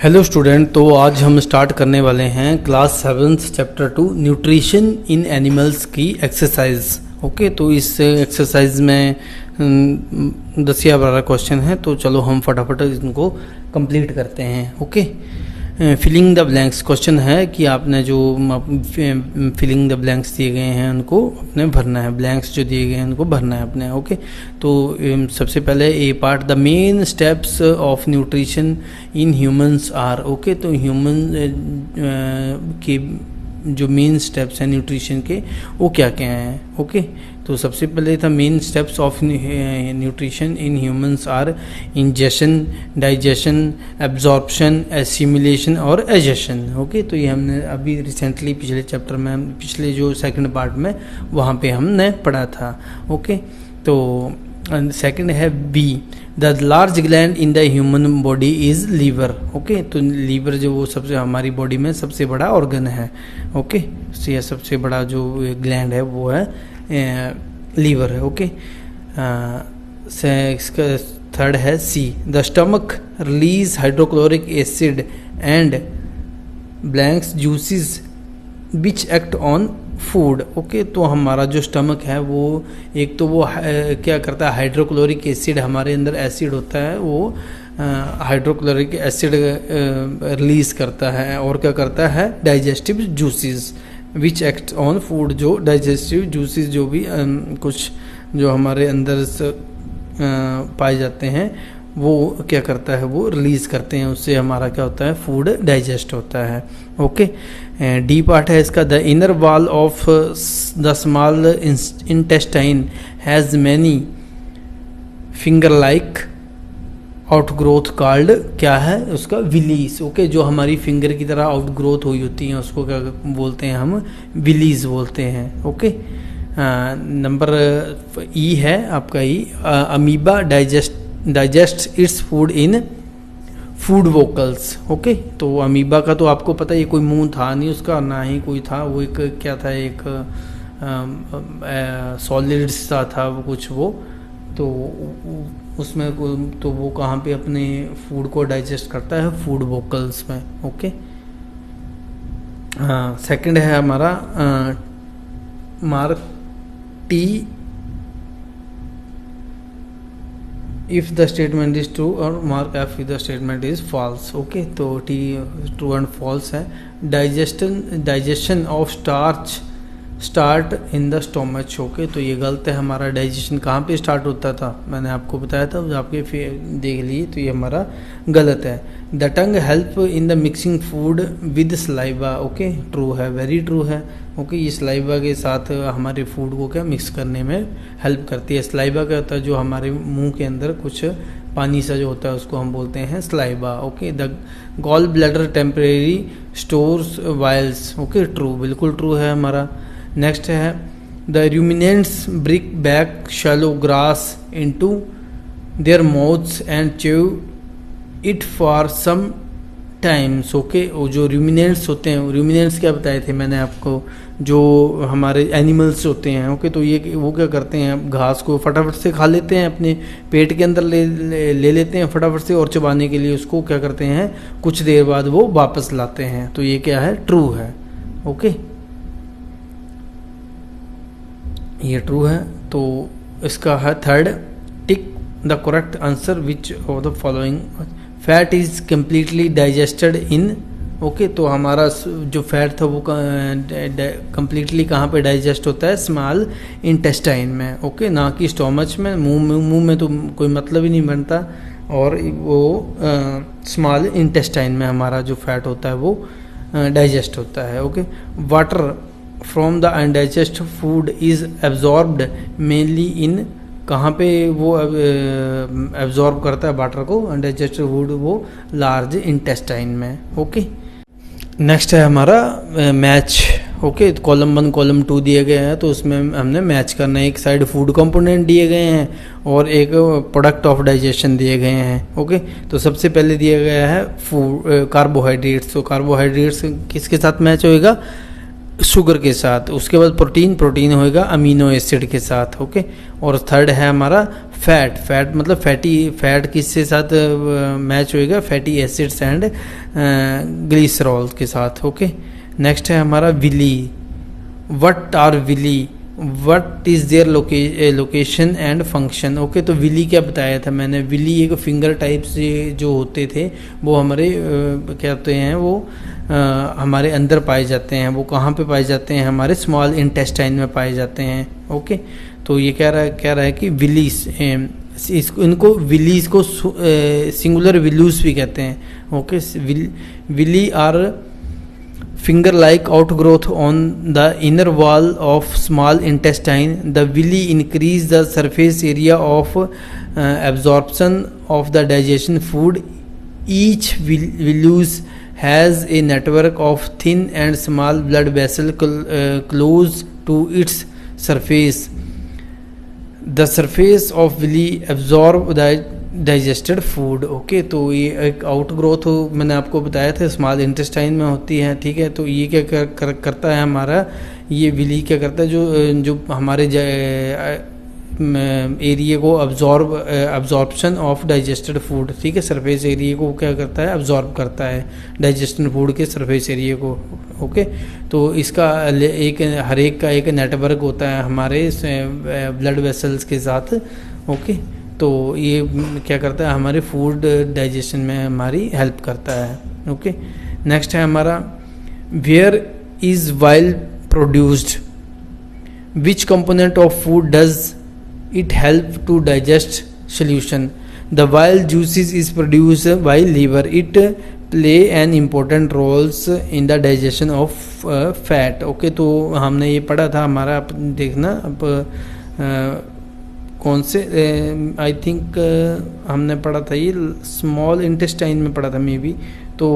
Hello student, तो आज हम स्टार्ट करने वाले हैं class 7 chapter 2 nutrition in animals की एक्सरसाइज। ओके, तो इस एक्सरसाइज में 10 या 12 क्वेश्चन हैं, तो चलो हम फटाफट इनको कंप्लीट करते हैं। Okay, filling the blanks question है कि आपने जो फिलिंग द ब्लैंक्स दिए गए हैं उनको अपने भरना है, ब्लैंक्स जो दिए गए हैं उनको भरना है अपने। ओके, तो सबसे पहले A part, the main steps of nutrition in humans are. Okay, तो ह्यूमन के जो मेन स्टेप्स हैं न्यूट्रिशन के वो क्या क्या हैं। ओके, तो सबसे पहले था main steps of nutrition in humans are ingestion, digestion, absorption, assimilation और एजेशन। ओके, तो ये हमने अभी रिसेंटली पिछले चैप्टर में, पिछले जो सेकंड पार्ट में वहाँ पे हमने पढ़ा था। ओके, तो सेकंड है B, the large gland in the human body is liver. Okay, तो लीवर जो वो सबसे हमारी बॉडी में सबसे बड़ा ऑर्गन है। ओके, तो ये सबसे बड़ा जो ग्लैंड है वो है लीवर है। ओके, इसका थर्ड है C, the stomach release hydrochloric acid and blanks juices which act on food. Okay, तो हमारा जो स्टमक है वो एक तो वो क्या करता है, हाइड्रोक्लोरिक एसिड, हमारे अंदर एसिड होता है वो हाइड्रोक्लोरिक एसिड रिलीज करता है, और क्या करता है, digestive juices which act on food, जो डाइजेस्टिव जूसेस जो भी कुछ जो हमारे अंदर पाए जाते हैं वो क्या करता है, वो रिलीज करते हैं, उससे हमारा क्या होता है, फूड डाइजेस्ट होता है। ओके, डी पार्ट है इसका, the inner wall of the small intestine has many finger like outgrowth called, क्या है उसका, विलीज। ओके, जो हमारी फिंगर की तरह आउटग्रोथ हुई होती है उसको क्या बोलते हैं, हम विलीज बोलते हैं। ओके, नंबर ई है आपका E, amoeba digest its food in food vacuoles. Okay, तो अमीबा का तो आपको पता है, ये कोई मुंह था नहीं उसका, ना ही कोई था, वो एक क्या था, एक सॉलिड सा था वो कुछ, वो तो उसमें तो वो कहाँ पे अपने फूड को डाइजेस्ट करता है, फूड वोकल्स में। ओके, सेकंड है हमारा mark T if the statement is true, और mark F if the statement is false. Okay, तो टी ट्रू एंड फॉल्स है। Digestion of start in the stomach. Okay, तो ये गलत है, हमारा डाइजेशन कहाँ पे स्टार्ट होता था, मैंने आपको बताया था, आपके देख लिए, तो ये हमारा गलत है। The tongue help in the mixing food with saliva. Okay, true है, वेरी ट्रू है। ओके, ये सलाइवा के साथ हमारे फूड को क्या मिक्स करने में हेल्प करती है। सलाइवा क्या होता है, जो हमारे मुंह के अंदर कुछ पानी सा जो होता है उसको हम बोलते हैं saliva. Okay, the gall bladder temporary stores biles. Okay, true, बिल्कुल ट्रू है हमारा। नेक्स्ट है the ruminants bring back swallowed grass into their mouths and chew it for some times. Okay, वो जो रूमिनेंट्स होते हैं, रूमिनेंट्स क्या बताए थे मैंने आपको, जो हमारे एनिमल्स होते हैं। ओके, तो ये वो क्या करते हैं, घास को फटाफट से खा लेते हैं, अपने पेट के अंदर ले लेते हैं फटाफट से, और चबाने के लिए उसको क्या करते हैं, कुछ देर बाद वो वापस लाते हैं। तो ये क्या है, ट्रू है। ओके, ये ट्रू है। तो इसका है third, tick the correct answer which of the following, fat is completely digested in. Okay, तो हमारा जो फैट था वो कम्प्लीटली कहाँ पे डाइजेस्ट होता है, स्मॉल इंटेस्टाइन में। ओके, ना कि स्टोमच में, मुंह में तो कोई मतलब ही नहीं बनता, और वो स्मॉल इंटेस्टाइन में हमारा जो फैट होता है वो डाइजेस्ट होता है। Okay, water from the undigested food is absorbed mainly इन, कहाँ पे वो एब्जॉर्ब करता है वाटर को, अनडाइजेस्टेड फूड, वो लार्ज इंटेस्टाइन में। ओके, नेक्स्ट है हमारा मैच। ओके, कॉलम 1 कॉलम 2 दिए गए हैं, तो उसमें हमने मैच करना है। एक साइड फूड कंपोनेंट दिए गए हैं और एक प्रोडक्ट ऑफ डाइजेशन दिए गए हैं। ओके, तो सबसे पहले दिया गया है फूड कार्बोहाइड्रेट्स, तो कार्बोहाइड्रेट्स किसके साथ मैच होएगा, शुगर के साथ। उसके बाद प्रोटीन होएगा अमीनो एसिड के साथ। ओके, और थर्ड है हमारा फैट मतलब फैट किससे साथ मैच होएगा, फैट किससे साथ मैच होएगा, फैटी एसिड्स एंड ग्लिसरॉल के साथ। ओके, नेक्स्ट है हमारा villi. What are villi, what is their location and function. Okay, तो विली क्या बताया था मैंने, विली एक फिंगर टाइप से जो होते थे वो हमारे क्या होते हैं, वो हमारे अंदर पाए जाते हैं। वो कहाँ पे पाए जाते हैं, हमारे स्मॉल इंटेस्टाइन में पाए जाते हैं। ओके, तो ये कह रहा है कि विलीस, इनको विलीज को सिंगुलर विलूस भी कहते हैं। Okay, villi are finger like outgrowth on the inner wall of small intestine. The villi increase the surface area of absorption of the digestion food. Each villus has a network of thin and small blood vessels close to its surface. The surface of villi absorb the digested food. Okay, तो ये एक out growth मैंने आपको बताया था small intestine में होती है। ठीक है, तो ये क्या करता है हमारा, ये विली क्या करता है, जो हमारे एरिया को अब्जॉर्प्शन ऑफ डाइजेस्टेड फूड। ठीक है, सरफेस एरिया को क्या करता है, अब्जॉर्ब करता है डाइजेस्टेड फूड के सरफेस एरिया को। ओके, तो इसका हर एक का एक नेटवर्क होता है हमारे ब्लड वेसल्स के साथ। ओके, तो ये क्या करता है, हमारे फूड डाइजेशन में हमारी हेल्प करता है। ओके, नेक्स्ट है हमारा where is bile produced, which component of food does it help to digest solution. The bile juices is produce by liver, it play an important roles in the digestion of fat. Okay, तो हमने ये पढ़ा था, हमारा देखना अब कौन से, आई थिंक हमने पढ़ा था ये स्मॉल इंटेस्टाइन में पढ़ा था मे बी। तो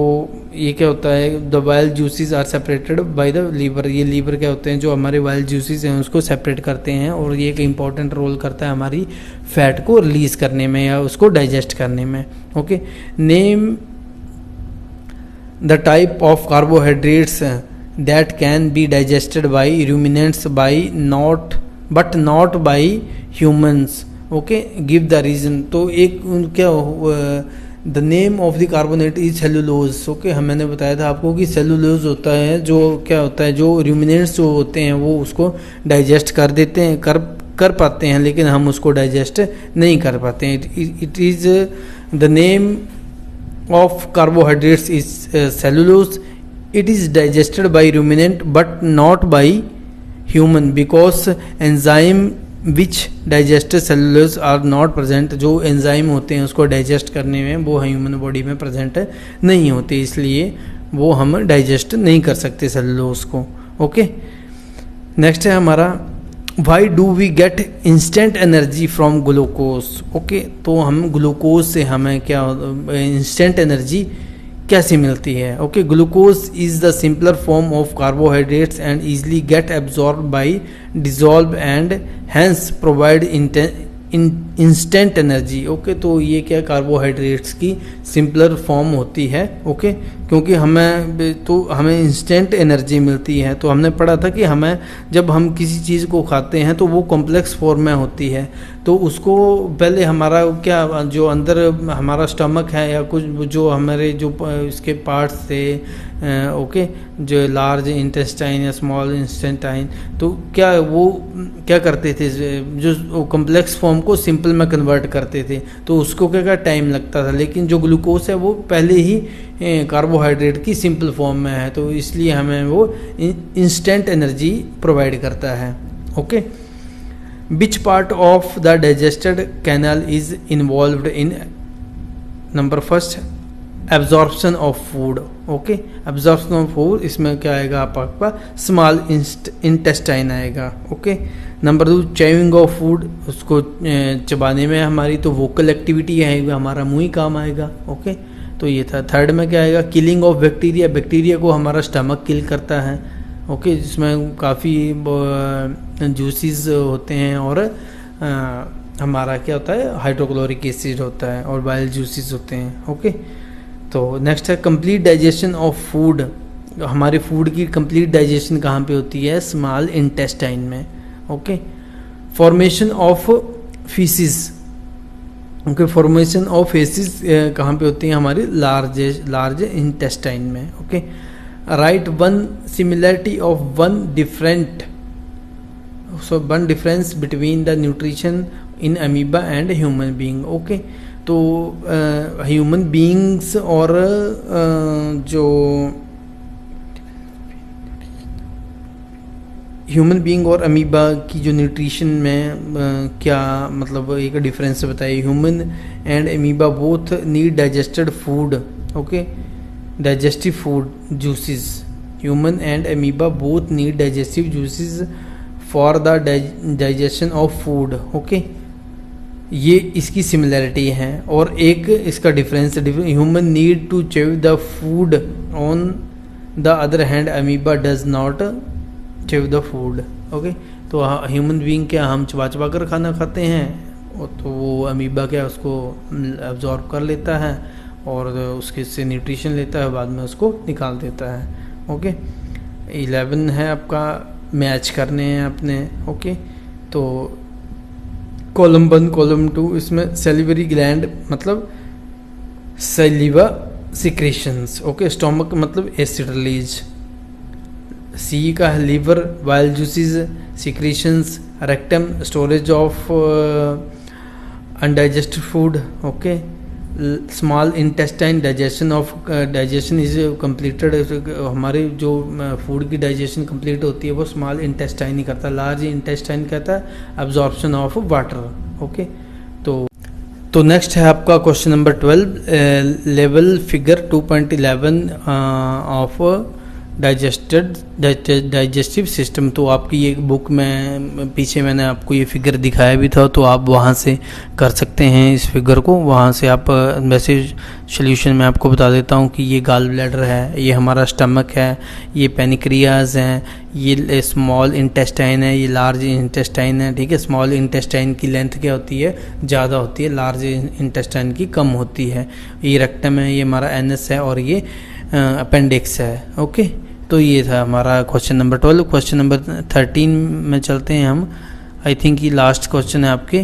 ये क्या होता है, the bile juices are separated by the liver. ये लीवर क्या होते हैं, जो हमारे वाइल जूसेस हैं उसको सेपरेट करते हैं, और ये एक इम्पॉर्टेंट रोल करता है हमारी फैट को रिलीज करने में या उसको डाइजेस्ट करने में। Okay, name the type of carbohydrates that can be digested by ruminants but not by humans. Okay, give the reason. तो एक क्या, the name of the carbonate is cellulose. Okay, मैंने बताया था आपको कि सेलुलोज होता है, जो क्या होता है, जो रूमिनेंट्स जो होते हैं वो उसको डाइजेस्ट कर देते हैं, कर पाते हैं, लेकिन हम उसको डाइजेस्ट नहीं कर पाते हैं। It is the name of carbohydrates is cellulose. It is digested by ruminant but not by human because enzyme which digest cellulose are not present. जो एंजाइम होते हैं उसको डाइजेस्ट करने में वो ह्यूमन बॉडी में प्रेजेंट नहीं होते, इसलिए वो हम डाइजेस्ट नहीं कर सकते सेलुलोज को। ओके, नेक्स्ट है हमारा why do we get instant energy from glucose. Okay, तो हम ग्लूकोज से हमें क्या इंस्टेंट एनर्जी कैसे मिलती है। Okay, glucose is the simpler form of carbohydrates and easily get absorb by dissolve and hence provide instant energy. Okay, तो ये क्या कार्बोहाइड्रेट्स की सिंपलर फॉर्म होती है। ओके, क्योंकि हमें इंस्टेंट एनर्जी मिलती है। तो हमने पढ़ा था कि हमें जब हम किसी चीज़ को खाते हैं तो वो कॉम्प्लेक्स फॉर्म में होती है, तो उसको पहले हमारा क्या, जो अंदर हमारा स्टमक है या कुछ जो हमारे जो इसके पार्ट्स थे, ओके, जो लार्ज इंटेस्टाइन या स्मॉल इंटेस्टाइन, तो क्या वो क्या करते थे, जो कॉम्प्लेक्स फॉर्म को सिंपल में कन्वर्ट करते थे, तो उसको क्या टाइम लगता था। लेकिन जो ग्लूकोज है वो पहले ही कार्बोहाइड्रेट की सिंपल फॉर्म में है, तो इसलिए हमें वो इंस्टेंट एनर्जी प्रोवाइड करता है। Okay, which part of the digested canal is involved in, number first absorption of food. Okay, absorption of food, इसमें क्या आएगा आपका स्मॉल इंटेस्टाइन आएगा। Okay, number 2 chewing of food, उसको चबाने में हमारी तो वोकल एक्टिविटी आएगा, हमारा मुंह ही काम आएगा। ओके, तो ये था। थर्ड में क्या आएगा, किलिंग ऑफ बैक्टीरिया, बैक्टीरिया को हमारा स्टमक किल करता है। ओके, जिसमें काफ़ी जूसेस होते हैं और हमारा क्या होता है, हाइड्रोक्लोरिक एसिड होता है और बाइल जूसेस होते हैं। ओके, तो नेक्स्ट है कंप्लीट डाइजेशन ऑफ फूड। हमारे फूड की कंप्लीट डाइजेशन कहाँ पे होती है, स्मॉल इंटेस्टाइन में। Okay, formation of faeces, okay, formation of faeces कहाँ पे होती हैं? हमारी लार्ज इंटेस्टाइन में। Okay, write one similarity of one difference between the nutrition in amoeba and human being. Okay, तो ह्यूमन बीइंग्स और जो ह्यूमन बीइंग और अमीबा की जो न्यूट्रिशन में क्या मतलब एक डिफरेंस बताइए। Human and amoeba both need digested food. Okay, digestive food juices. Human and amoeba both need digestive juices for the digestion of food. Okay, ये इसकी सिमिलैरिटी है। और एक इसका difference, human need to chew the food, on the other hand amoeba does not chew the food. Okay, तो human being क्या हम चबा चबा कर खाना खाते हैं, तो वो अमीबा क्या उसको अब्जॉर्ब कर लेता है और उसके से न्यूट्रिशन लेता है, बाद में उसको निकाल देता है। ओके, 11 है आपका, मैच करने हैं अपने। ओके, तो कॉलम 1 कॉलम 2 इसमें सेलिवरी ग्लैंड मतलब सलीवा सिक्रेशंस। ओके, स्टोमक मतलब एसिड रिलीज। सी का है liver, bile juices, secretions, rectum storage of undigested food. Okay, small intestine digestion is completed. हमारे जो फूड की डाइजेशन कंप्लीट होती है वो स्मॉल इंटेस्टाइन ही करता है। लार्ज इंटेस्टाइन कहता है अब्जॉर्प्शन ऑफ वाटर। ओके, तो नेक्स्ट है आपका question number 12, level figure 2.11 of digestive system. तो आपकी ये बुक में पीछे मैंने आपको ये फिगर दिखाया भी था, तो आप वहाँ से कर सकते हैं इस फिगर को। वहाँ से आप वैसे सोल्यूशन में आपको बता देता हूँ कि ये गाल ब्लैडर है, ये हमारा स्टमक है, ये पेनिक्रियाज हैं, ये स्मॉल इंटेस्टाइन है, ये लार्ज इंटेस्टाइन है। ठीक है, स्मॉल इंटेस्टाइन की लेंथ क्या होती है? ज़्यादा होती है, लार्ज इंटेस्टाइन की कम होती है। ये रेक्टम है, ये हमारा एनस है, और ये अपेंडिक्स है। ओके, तो ये था हमारा क्वेश्चन नंबर 12। क्वेश्चन नंबर 13 में चलते हैं हम। आई थिंक ये लास्ट क्वेश्चन है आपके।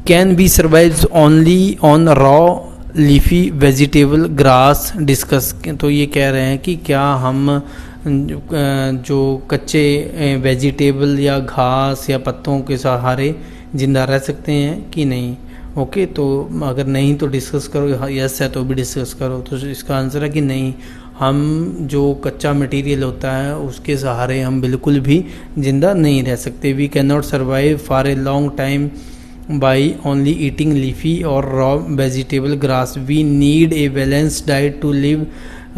Can be survives only on raw leafy vegetable grass discuss. तो ये कह रहे हैं कि क्या हम जो कच्चे वेजिटेबल या घास या पत्तों के सहारे जिंदा रह सकते हैं कि नहीं। ओके, तो अगर नहीं तो डिस्कस करो, यस है तो भी डिस्कस करो। तो इसका आंसर है कि नहीं, हम जो कच्चा मटेरियल होता है उसके सहारे हम बिल्कुल भी जिंदा नहीं रह सकते। We can not survive for a long time by only eating leafy और raw vegetable grass. We need a balanced diet to live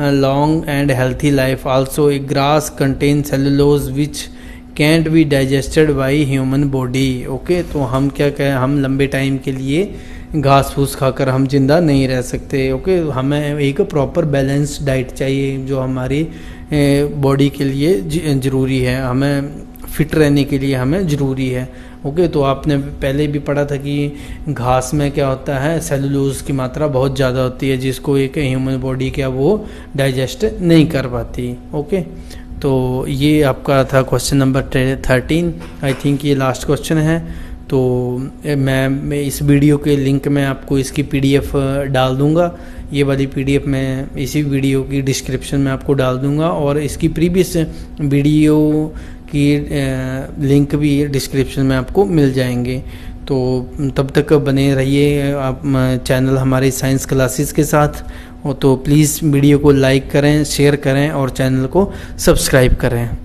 long and healthy life. Also a grass contain cellulose which can't be digested by human body. Okay, तो हम क्या कहें, हम लंबे time के लिए घास फूस खाकर हम जिंदा नहीं रह सकते। ओके, हमें एक प्रॉपर बैलेंस्ड डाइट चाहिए जो हमारी बॉडी के लिए ज़रूरी है, हमें फिट रहने के लिए हमें ज़रूरी है। ओके, तो आपने पहले भी पढ़ा था कि घास में क्या होता है, सेलुलोज की मात्रा बहुत ज़्यादा होती है, जिसको एक ह्यूमन बॉडी क्या वो डाइजेस्ट नहीं कर पाती। ओके, तो ये आपका था क्वेश्चन नंबर 13। आई थिंक ये लास्ट क्वेश्चन है। तो मैं इस वीडियो के लिंक में आपको इसकी PDF डाल दूंगा। ये वाली PDF मैं इसी वीडियो की डिस्क्रिप्शन में आपको डाल दूंगा, और इसकी प्रीवियस वीडियो की लिंक भी डिस्क्रिप्शन में आपको मिल जाएंगे। तो तब तक बने रहिए आप चैनल हमारे साइंस क्लासेस के साथ। तो प्लीज़ वीडियो को लाइक करें, शेयर करें और चैनल को सब्सक्राइब करें।